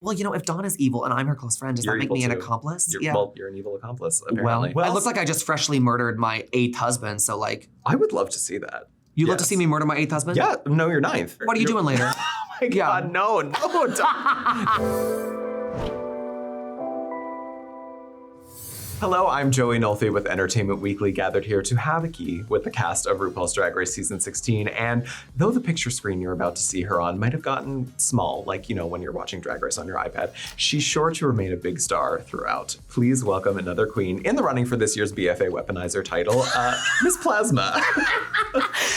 Well, you know, if Donna's evil and I'm her close friend, does that make me an accomplice? Well, you're an evil accomplice, apparently. Well, I look like I just freshly murdered my 8th husband, so like... I would love to see that. You'd love to see me murder my 8th husband? Yeah, no, you're 9th. What are you doing later? Oh my God, no, don't. Hello, I'm Joey Nolfi with Entertainment Weekly, gathered here to have a key with the cast of RuPaul's Drag Race Season 16. And though the picture screen you're about to see her on might have gotten small, like, you know, when you're watching Drag Race on your iPad, she's sure to remain a big star throughout. Please welcome another queen in the running for this year's BFA Weaponizer title, Miss Plasma.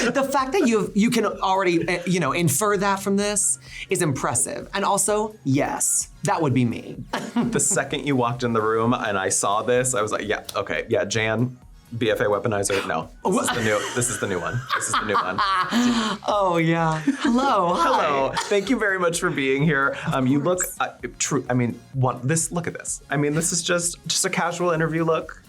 The fact that you can already, infer that from this is impressive. And also, yes, that would be me. The second you walked in the room and I saw this, I was like, yeah, okay, yeah, Jan, BFA Weaponizer, no. This is the new one. This is the new one. Oh yeah. Hello. Hello. Thank you very much for being here. You look true. I mean, look at this. I mean, this is just a casual interview look.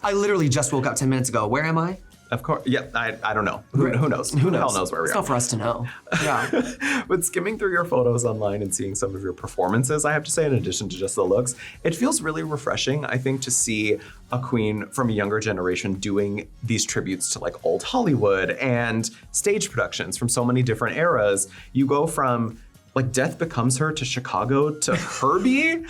I literally just woke up 10 minutes ago. Where am I? Of course, yeah, I don't know. Who knows? Who the hell knows where we are? It's not for us to know. Yeah. But skimming through your photos online and seeing some of your performances, I have to say, in addition to just the looks, it feels really refreshing, I think, to see a queen from a younger generation doing these tributes to like old Hollywood and stage productions from so many different eras. You go from like Death Becomes Her to Chicago to Herbie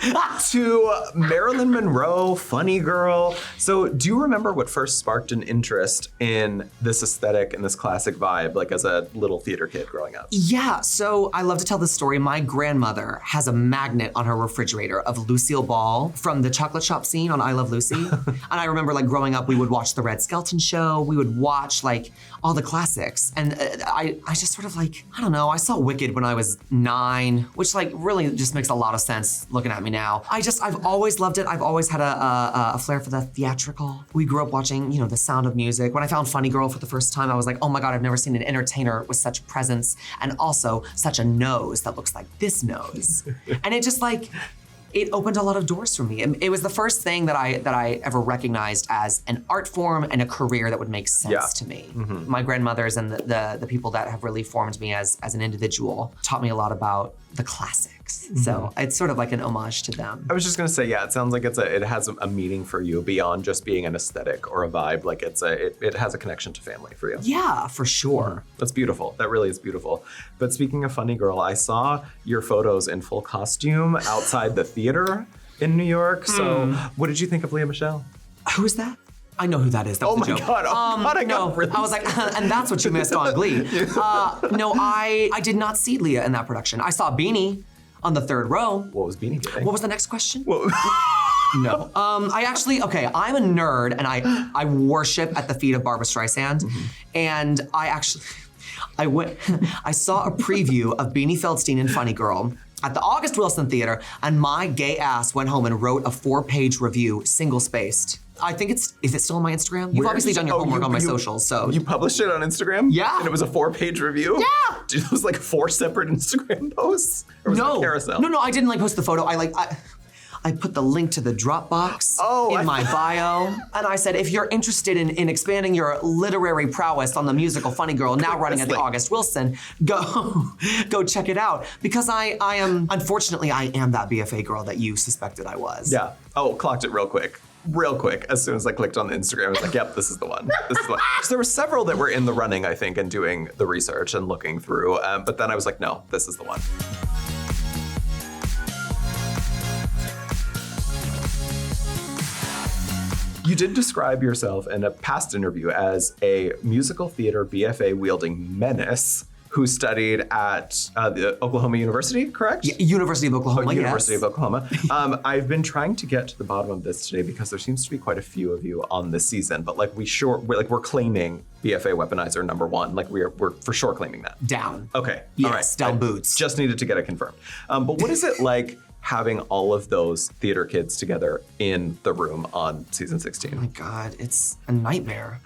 to Marilyn Monroe, Funny Girl. So do you remember what first sparked an interest in this aesthetic and this classic vibe, like as a little theater kid growing up? Yeah, so I love to tell this story. My grandmother has a magnet on her refrigerator of Lucille Ball from the chocolate shop scene on I Love Lucy. And I remember like growing up, we would watch the Red Skelton show. We would watch like all the classics. And I just sort of like, I don't know, I saw Wicked when I was 9, which like really just makes a lot of sense looking at me now. I've always loved it. I've always had a flair for the theatrical. We grew up watching, The Sound of Music. When I found Funny Girl for the first time, I was like, oh my God, I've never seen an entertainer with such presence and also such a nose that looks like this nose. And it just like, it opened a lot of doors for me. It was the first thing that I ever recognized as an art form and a career that would make sense to me. Mm-hmm. My grandmothers and the people that have really formed me as an individual taught me a lot about the classics. Mm-hmm. So it's sort of like an homage to them. I was just gonna say, yeah, it sounds like it has a meaning for you beyond just being an aesthetic or a vibe. Like it has a connection to family for you. Yeah, for sure. That's beautiful. That really is beautiful. But speaking of Funny Girl, I saw your photos in full costume outside the theater in New York. So what did you think of Leah Michele? Who is that? I know who that is. That was a joke. God. Oh my God. I was like, and that's what you missed on Glee. No, I did not see Leah in that production. I saw Beanie on the 3rd row. What was Beanie doing? What was the next question? No. I'm a nerd and I worship at the feet of Barbra Streisand. Mm-hmm. And I saw a preview of Beanie Feldstein and Funny Girl at the August Wilson Theater, and my gay ass went home and wrote a 4-page review, single-spaced. I think is it still on my Instagram? You've obviously done your homework on my socials, so. You published it on Instagram? Yeah. And it was a 4-page review? Yeah. Dude, it was like 4 separate Instagram posts? Or was it a carousel? No, I didn't like post the photo. I put the link to the Dropbox in my bio, and I said, if you're interested in expanding your literary prowess on the musical Funny Girl, now running at the August Wilson, go check it out. Because I am that BFA girl that you suspected I was. Yeah. Oh, clocked it real quick. As soon as I clicked on the Instagram, I was like, yep, this is the one. So there were several that were in the running, I think, and doing the research and looking through, but then I was like, no, this is the one. You did describe yourself in a past interview as a musical theater BFA wielding menace who studied at the Oklahoma University, correct? Yeah, University of Oklahoma, University yes. of Oklahoma. I've been trying to get to the bottom of this today because there seems to be quite a few of you on this season, but like we're claiming BFA Weaponizer #1. Like we're for sure claiming that. Down. Okay. Yes, all right. down boots. Just needed to get it confirmed. But what is it like having all of those theater kids together in the room on season 16? Oh my God, it's a nightmare.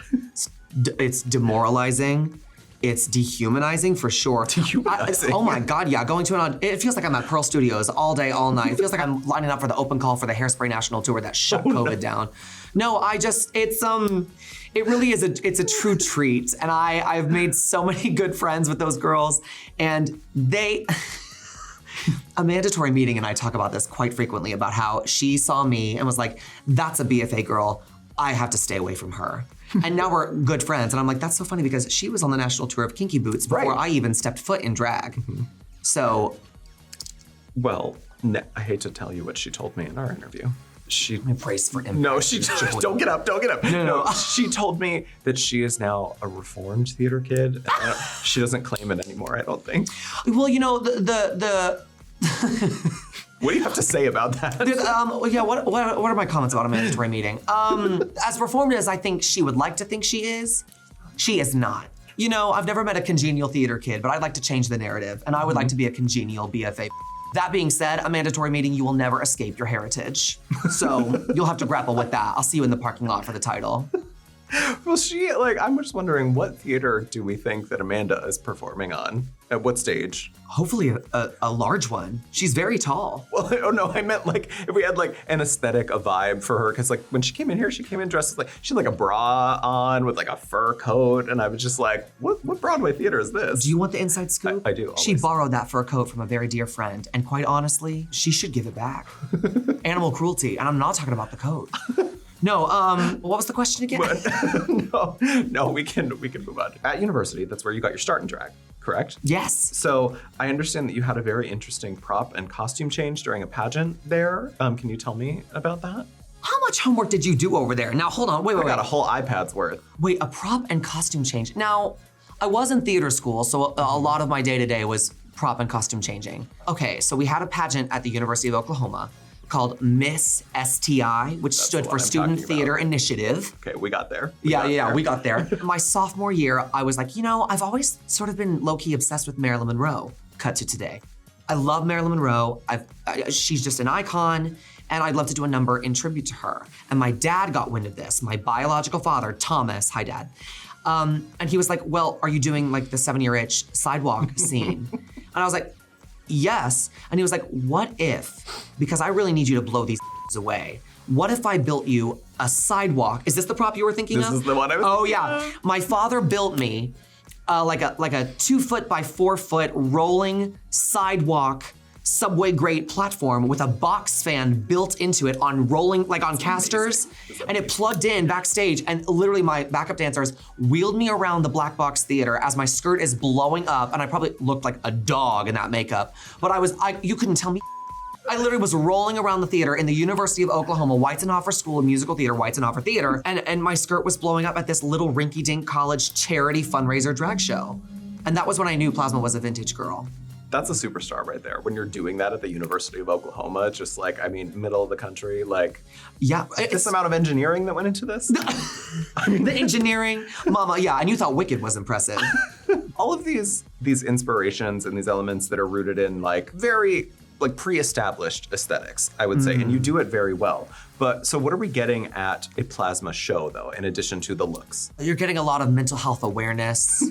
It's demoralizing. It's dehumanizing for sure. Dehumanizing. Oh my God, yeah. Going to it feels like I'm at Pearl Studios all day, all night. It feels like I'm lining up for the open call for the Hairspray National Tour that shut COVID down. No, it really is it's a true treat. And I've made so many good friends with those girls, and A mandatory meeting and I talk about this quite frequently about how she saw me and was like, that's a BFA girl. I have to stay away from her. And now we're good friends. And I'm like, that's so funny because she was on the national tour of Kinky Boots before I even stepped foot in drag. So. Well, I hate to tell you what she told me in our interview. She brace for impact. No, don't get up. No. She told me that she is now a reformed theater kid. She doesn't claim it anymore, I don't think. Well, you know, the What do you have to say about that? What are my comments about a mandatory meeting? As reformed as I think she would like to think she is not. You know, I've never met a congenial theater kid, but I'd like to change the narrative, and I would like to be a congenial BFA. That being said, a mandatory meeting, you will never escape your heritage. So you'll have to grapple with that. I'll see you in the parking lot for the title. Well, I'm just wondering, what theater do we think that Amanda is performing on? At what stage? Hopefully a large one. She's very tall. Well, oh no, I meant if we had an aesthetic, a vibe for her, because when she came in here, she came in dressed she had a bra on with a fur coat, and I was just like, what Broadway theater is this? Do you want the inside scoop? I do, always. She borrowed that fur coat from a very dear friend, and quite honestly, she should give it back. Animal cruelty, and I'm not talking about the coat. No, what was the question again? No, we can move on. At university, that's where you got your start in drag, correct? Yes. So I understand that you had a very interesting prop and costume change during a pageant there. Can you tell me about that? How much homework did you do over there? Now, hold on, wait. I got a whole iPad's worth. Wait, a prop and costume change. Now, I was in theater school, so a lot of my day-to-day was prop and costume changing. Okay, so we had a pageant at the University of Oklahoma called Miss STI, which stood for Student Theater Initiative. Okay, we got there. We got there. My sophomore year, I was like, I've always sort of been low-key obsessed with Marilyn Monroe. Cut to today. I love Marilyn Monroe. She's just an icon, and I'd love to do a number in tribute to her. And my dad got wind of this, my biological father, Thomas, hi dad. And he was like, well, are you doing the 7-year-itch sidewalk scene? And I was like, yes. And he was like, what if, because I really need you to blow these away, what if I built you a sidewalk? Is this the prop you were thinking of? This is the one I was thinking yeah. My father built me like a 2 by 4 foot rolling sidewalk subway grade platform with a box fan built into it on rolling, on casters. And it plugged in backstage, and literally my backup dancers wheeled me around the black box theater as my skirt is blowing up, and I probably looked like a dog in that makeup. But you couldn't tell me. I literally was rolling around the theater in the University of Oklahoma, Weizenhofer School of Musical Theater, Weizenhofer Theater, and my skirt was blowing up at this little rinky-dink college charity fundraiser drag show. And that was when I knew Plasma was a vintage girl. That's a superstar right there. When you're doing that at the University of Oklahoma, it's just middle of the country, Yeah. This amount of engineering that went into this? The engineering, mama, yeah, and you thought Wicked was impressive. All of these inspirations and these elements that are rooted in very pre-established aesthetics, I would say, and you do it very well. But so what are we getting at a Plasma show though, in addition to the looks? You're getting a lot of mental health awareness.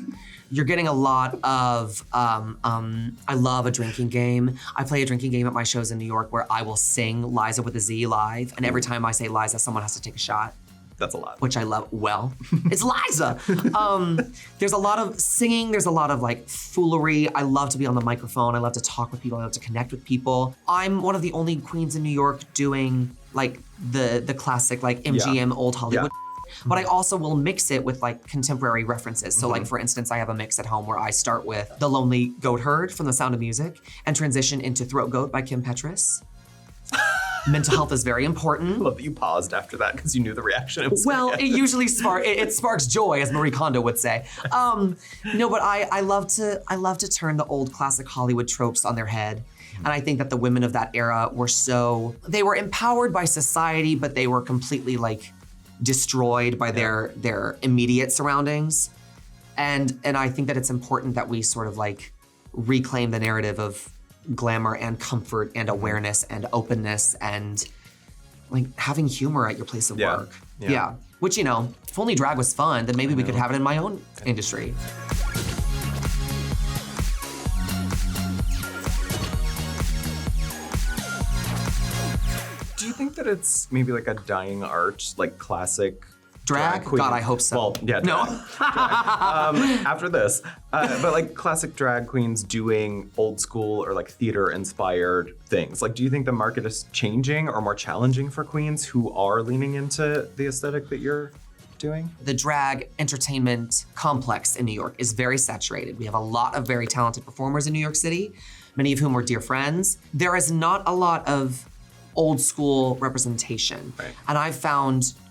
You're getting a lot of, I love a drinking game. I play a drinking game at my shows in New York where I will sing Liza with a Z live. And every time I say Liza, someone has to take a shot. That's a lot. Which I love. Well, it's Liza. There's a lot of singing. There's a lot of foolery. I love to be on the microphone. I love to talk with people. I love to connect with people. I'm one of the only queens in New York doing the classic MGM old Hollywood. Yeah. But I also will mix it with contemporary references. So for instance, I have a mix at home where I start with The Lonely Goat Herd from The Sound of Music and transition into Throat Goat by Kim Petras. Mental health is very important. I love that you paused after that because you knew the reaction. It usually sparks joy, as Marie Kondo would say. No, but I love to turn the old classic Hollywood tropes on their head. And I think that the women of that era they were empowered by society, but they were completely destroyed by their immediate surroundings. And I think that it's important that we sort of reclaim the narrative of glamour and comfort and awareness and openness and having humor at your place of work. Yeah. Which, if only drag was fun, then maybe we could have it in my own industry. Do you think that it's maybe a dying art, classic Drag? queen. God, I hope so. Well, yeah. No. After this, but like classic drag queens doing old school or like theater inspired things. Like, do you think the market is changing or more challenging for queens who are leaning into the aesthetic that you're doing? The drag entertainment complex in New York is very saturated. We have a lot of very talented performers in New York City, many of whom are dear friends. There is not a lot of old school representation. Right. And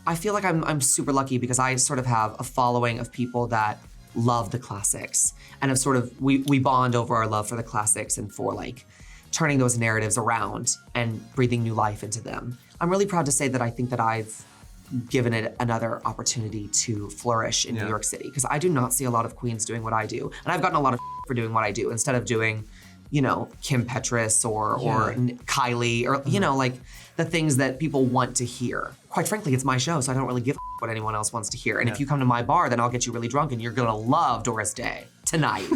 I feel like I'm super lucky because I sort of have a following of people that love the classics and have sort of, we bond over our love for the classics and for like turning those narratives around and breathing new life into them. I'm really proud to say that I think that I've given it another opportunity to flourish in New York City, because I do not see a lot of queens doing what I do. And I've gotten a lot of for doing what I do instead of doing, you know, Kim Petras or Kylie or, you know, like the things that people want to hear. Quite frankly, it's my show, so I don't really give a what anyone else wants to hear. And if you come to my bar, then I'll get you really drunk and you're gonna love Doris Day tonight.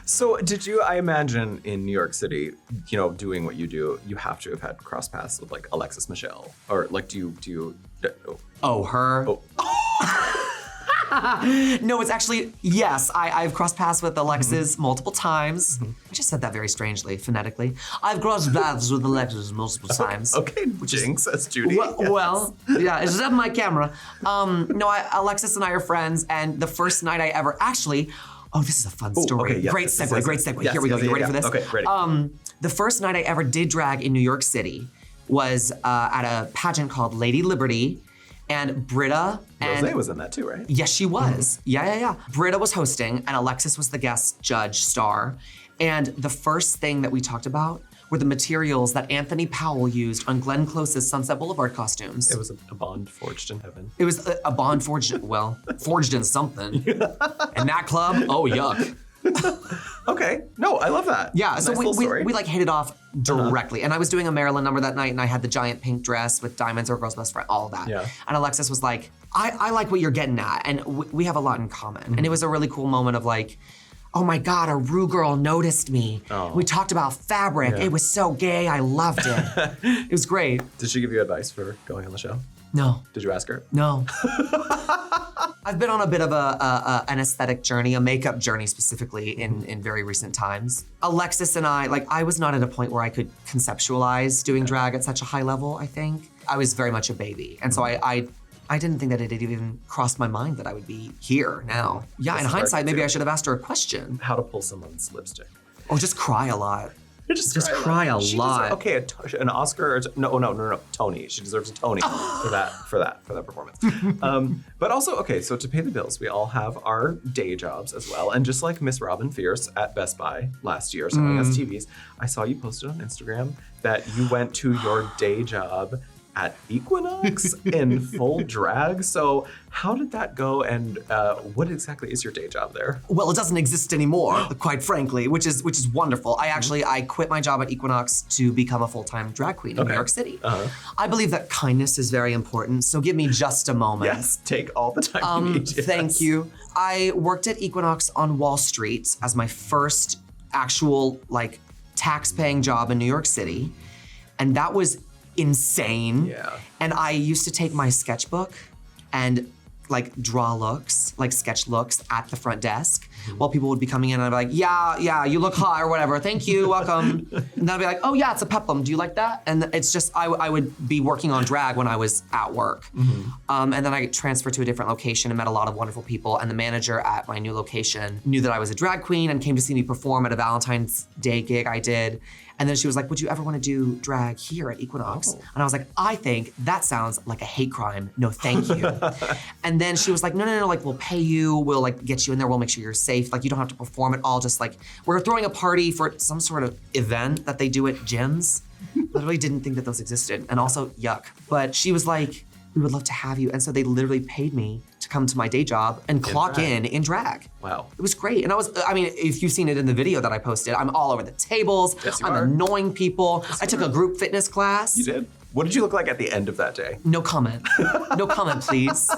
So I imagine in New York City, you know, doing what you do, you have to have had cross paths with like Alexis Michelle, or like do you Oh, her? Oh. No, it's actually, yes, I've crossed paths with Alexis multiple times. I just said that very strangely, phonetically. I've crossed paths with Alexis multiple times. Okay, jinx, that's Judy. Well, yeah, it's just my camera. Alexis and I are friends, and the first night I ever, actually, this is a fun story. Okay, yes, great segue. Here we go, you ready for this? Okay, ready. The first night I ever did drag in New York City was at a pageant called Lady Liberty, and Britta and Rosé was in that too, right? Yes, she was. Yeah. Britta was hosting, and Alexis was the guest judge star. And the first thing that we talked about were the materials that Anthony Powell used on Glenn Close's Sunset Boulevard costumes. It was a bond forged in heaven. It was a bond forged, forged in something. In that club, oh yuck. Okay, no, I love that. Yeah, nice so story. we like hit it off directly. And I was doing a Marilyn number that night, and I had the giant pink dress with diamonds, or girl's best friend, all of that. Yeah. And Alexis was like, I like what you're getting at, and we have a lot in common. And it was a really cool moment of like, oh my God, a Ru girl noticed me. Oh. We talked about fabric. Yeah. It was so gay, I loved it. It was great. Did she give you advice for going on the show? No. Did you ask her? No. I've been on a bit of an aesthetic journey, a makeup journey specifically in very recent times. Alexis and I was not at a point where I could conceptualize doing drag at such a high level, I think. I was very much a baby. And so I didn't think that it had even crossed my mind that I would be here now. Yeah, in hindsight, maybe I should have asked her a question. How to pull someone's lipstick. Or just cry a lot. Just cry a lot. Okay, an Oscar or no, Tony. She deserves a Tony for that performance. But also, okay, so to pay the bills, we all have our day jobs as well. And just like Miss Robin Fierce at Best Buy last year selling us TVs, I saw you posted on Instagram that you went to your day job at Equinox in full drag. So how did that go, and what exactly is your day job there? Well, it doesn't exist anymore, quite frankly, which is wonderful. I quit my job at Equinox to become a full-time drag queen in New York City. I believe that kindness is very important, so give me just a moment. Yes, take all the time you need. Yes. Thank you. I worked at Equinox on Wall Street as my first actual tax-paying job in New York City, and that was insane. Yeah. And I used to take my sketchbook and draw looks, sketch looks at the front desk while people would be coming in, and I'd be like, yeah, you look hot or whatever. Thank you, welcome. And then I'd be like, oh yeah, it's a peplum. Do you like that? And it's just, I would be working on drag when I was at work. And then I transferred to a different location and met a lot of wonderful people. And the manager at my new location knew that I was a drag queen and came to see me perform at a Valentine's Day gig I did. And then she was like, would you ever want to do drag here at Equinox? And I was like, I think that sounds like a hate crime. No, thank you. And then she was like, no, we'll pay you. We'll get you in there. We'll make sure you're safe. You don't have to perform at all. Just we're throwing a party for some sort of event that they do at gyms. Literally didn't think that those existed. And also, yuck. But she was like, we would love to have you. And so they literally paid me to come to my day job and clock in drag. Wow. It was great. And if you've seen it in the video that I posted, I'm all over the tables. Yes, you I'm are. Annoying people. I took a group fitness class. You did? What did you look like at the end of that day? No comment. No comment, please.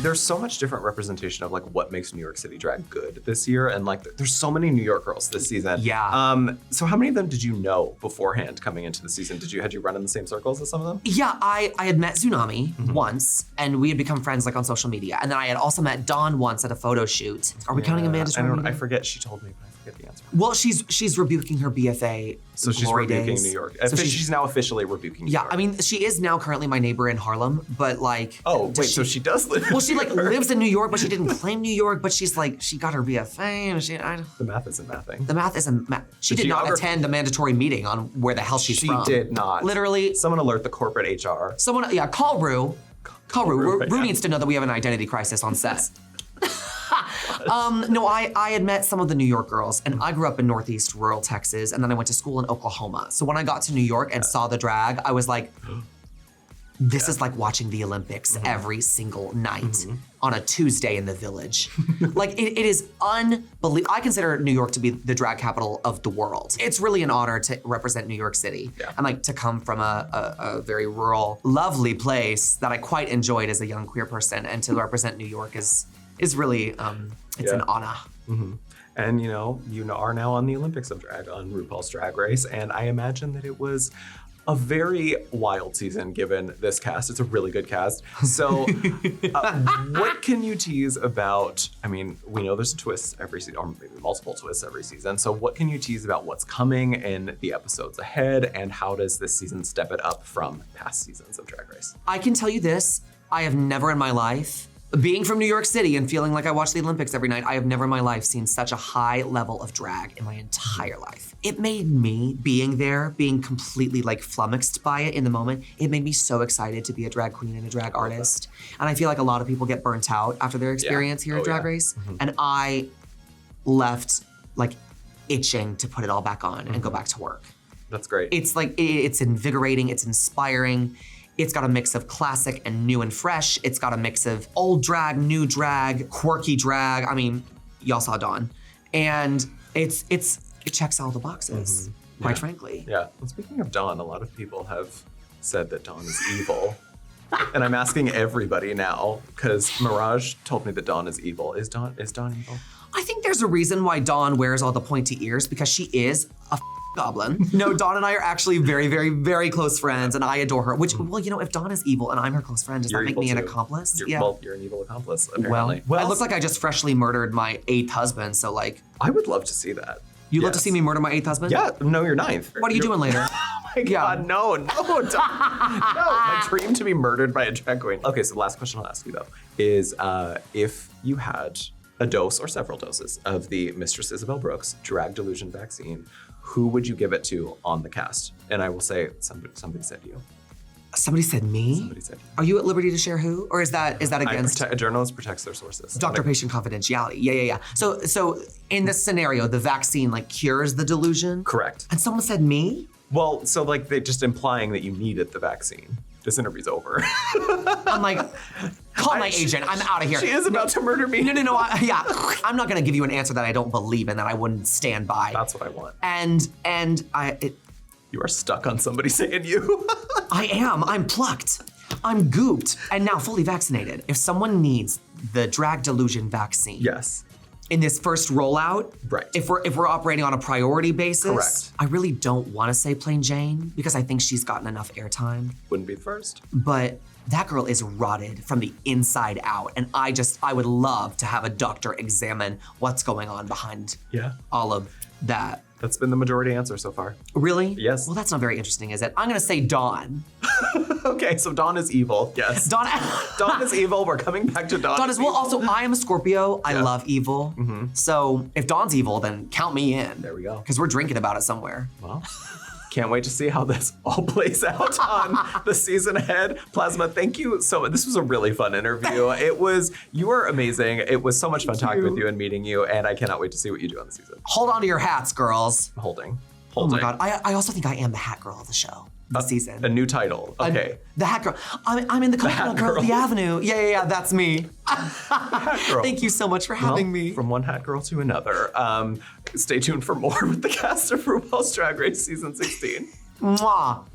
there's so much different representation of like what makes New York City drag good this year. And like there's so many New York girls this season. Yeah. So how many of them did you know beforehand coming into the season? Had you run in the same circles as some of them? Yeah, I had met Tsunami once, and we had become friends like on social media. And then I had also met Dawn once at a photo shoot. Are we counting Amanda's I forget, she told me, but I forget the answer. Well, she's rebuking her BFA So she's glory rebuking days. New York. So She's now officially rebuking New York. Yeah, I mean, she is now currently my neighbor in Harlem, but like... Oh, wait, so she does live in Well, she New like York. lives in New York, but she didn't claim New York, but she's like, she got her BFA, and The math isn't mathing. the math isn't math. She did not attend a mandatory meeting on where the hell she's from. She did not. Literally. Someone alert the corporate HR. Someone, yeah, call Rue. Call Rue. right Rue now. needs to know that we have an identity crisis on set. No, I had met some of the New York girls, and I grew up in Northeast rural Texas, and then I went to school in Oklahoma. So when I got to New York and saw the drag, I was like, this is like watching the Olympics every single night on a Tuesday in the Village. Like it is unbelievable. I consider New York to be the drag capital of the world. It's really an honor to represent New York City. Yeah. And like to come from a very rural, lovely place that I quite enjoyed as a young queer person, and to represent New York is really, it's an honor. And you are now on the Olympics of drag, on RuPaul's Drag Race, and I imagine that it was a very wild season given this cast. It's a really good cast. So what can you tease about, I mean, we know there's twists every season, or maybe multiple twists every season. So what can you tease about what's coming in the episodes ahead, and how does this season step it up from past seasons of Drag Race? I can tell you this, I have never in my life, being from New York City and feeling like I watch the Olympics every night, I have never in my life seen such a high level of drag in my entire life. It made me, being there, being completely like flummoxed by it in the moment, it made me so excited to be a drag queen and a drag artist. And I feel like a lot of people get burnt out after their experience here at Drag Race. And I left like itching to put it all back on and go back to work. That's great. It's like, it's invigorating, it's inspiring. It's got a mix of classic and new and fresh. It's got a mix of old drag, new drag, quirky drag. I mean, y'all saw Dawn. And it checks all the boxes, quite frankly. Yeah. Well, speaking of Dawn, a lot of people have said that Dawn is evil. And I'm asking everybody now, because Mirage told me that Dawn is evil. Is Dawn evil? I think there's a reason why Dawn wears all the pointy ears, because she is a goblin. No, Dawn and I are actually very, very, very close friends, and I adore her. Which, well, if Dawn is evil and I'm her close friend, does that make me an accomplice? Well, you're an evil accomplice, apparently. Well, I look like I just freshly murdered my 8th husband, so like... I would love to see that. You'd love to see me murder my 8th husband? Yeah, no, your 9th. What are you doing later? Oh my God, no, Dawn. No, my dream to be murdered by a drag queen. Okay, so the last question I'll ask you, though, is if you had a dose or several doses of the Mistress Isabel Brooks Drag Delusion vaccine, who would you give it to on the cast? And I will say, somebody said you. Somebody said me? Somebody said you. Are you at liberty to share who? Or is that against? A journalist protects their sources. Doctor-patient confidentiality. Yeah. So in this scenario, the vaccine like cures the delusion? Correct. And someone said me? Well, so like they just implying that you needed the vaccine. This interview's over. I'm like, call my agent. I'm out of here. She is about to murder me. No. I'm not gonna give you an answer that I don't believe in, that I wouldn't stand by. That's what I want. And You are stuck on somebody saying you. I am. I'm plucked. I'm gooped and now fully vaccinated. If someone needs the drag delusion vaccine, Yes. in this first rollout, Right. If we're operating on a priority basis, Correct. I really don't want to say Plain Jane because I think she's gotten enough airtime. Wouldn't be the first. But that girl is rotted from the inside out, and I would love to have a doctor examine what's going on behind all of that. That's been the majority answer so far. Really? Yes. Well, that's not very interesting, is it? I'm gonna say Dawn. Okay, so Dawn is evil. Yes. Dawn. Dawn is evil. We're coming back to Dawn. Dawn is, well, also, I am a Scorpio. I Yeah. love evil. So if Dawn's evil, then count me in. There we go. Because we're drinking about it somewhere. Well, can't wait to see how this all plays out on the season ahead. Plasma, thank you so much. This was a really fun interview. You were amazing. It was so much fun talking with you and meeting you, and I cannot wait to see what you do on the season. Hold on to your hats, girls. Holding. Oh my God. I also think I am the hat girl of the show. This season. A new title. Okay. The hat girl. I'm in the Coconut Girl of the Avenue. Yeah, that's me. Hat girl. Thank you so much for having me. From one hat girl to another. Stay tuned for more with the cast of RuPaul's Drag Race Season 16. Mwah.